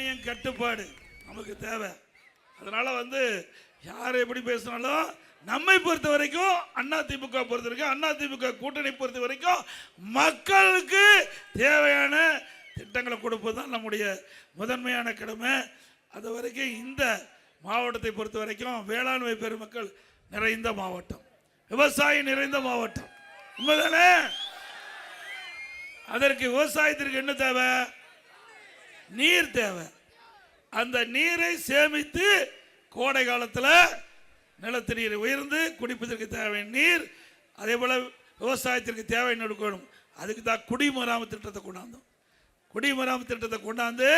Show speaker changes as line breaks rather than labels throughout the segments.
கண்ணியம் கட்டுப்பாடு நமக்கு தேவை. அதனால யார் எப்படி பேசினாலும் நம்மை பொறுத்த வரைக்கும் அதிமுக பொறுத்த வரைக்கும் அதிமுக கூட்டணி பொறுத்த வரைக்கும் மக்களுக்கு தேவையான திட்டங்களை கொடுப்பது தான் நம்முடைய முதன்மையான கடமை. அது வரைக்கும் இந்த மாவட்டத்தை பொறுத்த வரைக்கும் வேளாண்மை பெருமக்கள் நிறைந்த மாவட்டம், விவசாயி நிறைந்த மாவட்டம் உண்மைதானே? அதற்கு விவசாயத்திற்கு என்ன தேவை? நீர் தேவை. அந்த நீரை சேமித்து கோடை காலத்தில் நிலத்து நீர் உயர்ந்து குடிப்பதற்கு தேவையான நீர், அதே போல விவசாயத்திற்கு தேவை எடுக்கணும். அதுக்கு தான் குடிமராமத்து திட்டத்தை கொண்டாந்தோம். குடிமராமத்து திட்டத்தை கொண்டாந்து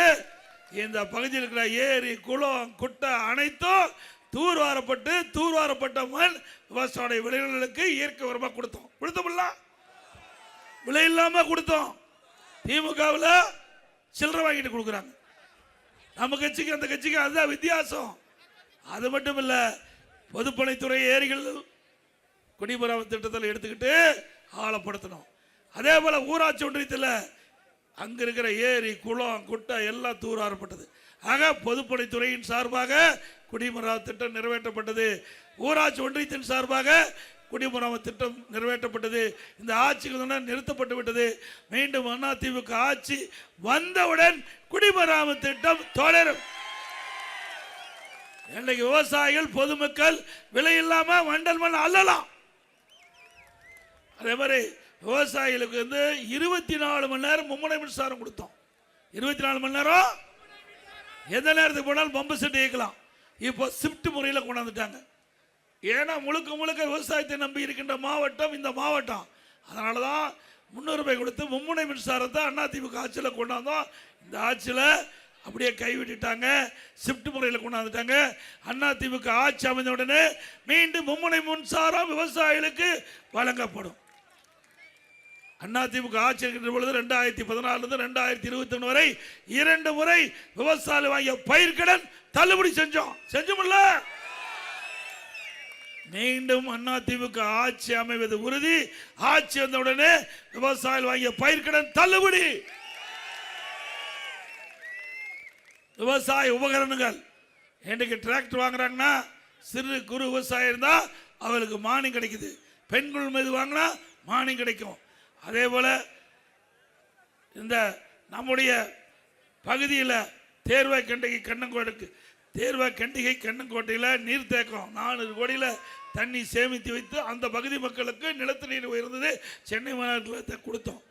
இந்த பகுதியில் இருக்கிற ஏரி குளம் குட்டை அனைத்தும் தூர்வாரப்பட்ட மண் விவசாய விளைநிலங்களுக்கு இயற்கை உரமாக கொடுத்தோம்ல, விலை இல்லாம கொடுத்தோம். திமுகவில் சில்லறை வாங்கிட்டு கொடுக்குறாங்க. நம்ம கட்சிக்கு அந்த கட்சிக்கு அதுதான் வித்தியாசம். அது மட்டும் இல்ல, பொதுப்பணித்துறை ஏரிகள் குடிமராமத்து திட்டத்தில் எடுத்துக்கிட்டு ஆழப்படுத்தணும். அதே போல ஊராட்சி ஒன்றியத்தில் அங்க இருக்கிற ஏரி குளம் குட்டை எல்லாம் தூர்வாரப்பட்டது. ஆக பொதுப்பணித்துறையின் சார்பாக குடிமராமத்து திட்டம் நிறைவேற்றப்பட்டது. ஊராட்சி ஒன்றியத்தின் சார்பாக குடிமராமத்து திட்டம் நிறைவேற்றப்பட்டது. இந்த ஆட்சிக்கு நிறுத்தப்பட்டு விட்டது. மீண்டும் அதிமுக ஆட்சி வந்தவுடன் குடிமராமத்து திட்டம் தொடரும். இன்னைக்கு விவசாயிகள் பொதுமக்கள் விலை இல்லாம வண்டல் மண் அள்ளலாம். அதே மாதிரி விவசாயிகளுக்கு 24 மணி நேரம் மும்முனை மின்சாரம் கொடுத்தோம். 24 மணி நேரம் எந்த நேரத்துக்கு போனாலும் பம்பு செட்டு இயக்கலாம். இப்போ ஷிஃப்ட் முறையில் கொண்டாந்துட்டாங்க. ஏன்னா முழுக்க முழுக்க விவசாயத்தை நம்பி இருக்கின்ற மாவட்டம் இந்த மாவட்டம். அதனால தான் 300 ரூபாய் கொடுத்து மும்முனை மின்சாரத்தை அதிமுக ஆட்சியில் கொண்டாந்தோம். இந்த ஆட்சியில் அப்படியே கைவிட்டுட்டாங்க, ஷிஃப்ட் முறையில் கொண்டாந்துட்டாங்க. அதிமுக ஆட்சி அமைந்த உடனே மீண்டும் மும்முனை மின்சாரம் விவசாயிகளுக்கு வழங்கப்படும். அதிமுக ஆட்சி இருக்கின்ற பொழுது 2014 2021 வரை 2 முறை விவசாயிகள் வாங்கிய பயிர்க்கடன் தள்ளுபடி செஞ்சோம்ல. மீண்டும் அதிமுக ஆட்சி அமைவது உறுதி. ஆட்சி வந்த உடனே விவசாயிகள் வாங்கிய பயிர்க்கடன் தள்ளுபடி. விவசாய உபகரணங்கள் இன்றைக்கு டிராக்டர் வாங்குறாங்கன்னா சிறு குறு விவசாயம் இருந்தா அவளுக்கு மானியம் கிடைக்குது. பெண்கள் மீது வாங்கினா மானியம் கிடைக்கும். அதே போல இந்த நம்முடைய பகுதியில் தேர்வாய் கண்டிகை கண்ணங்கோட்டையில் நீர்த்தேக்கம் 400 கோடியில் தண்ணி சேமித்து வைத்து அந்த பகுதி மக்களுக்கு நிலத்தடி நீர் உயர்ந்தது சென்னை மாநகரத்தில் கொடுத்தோம்.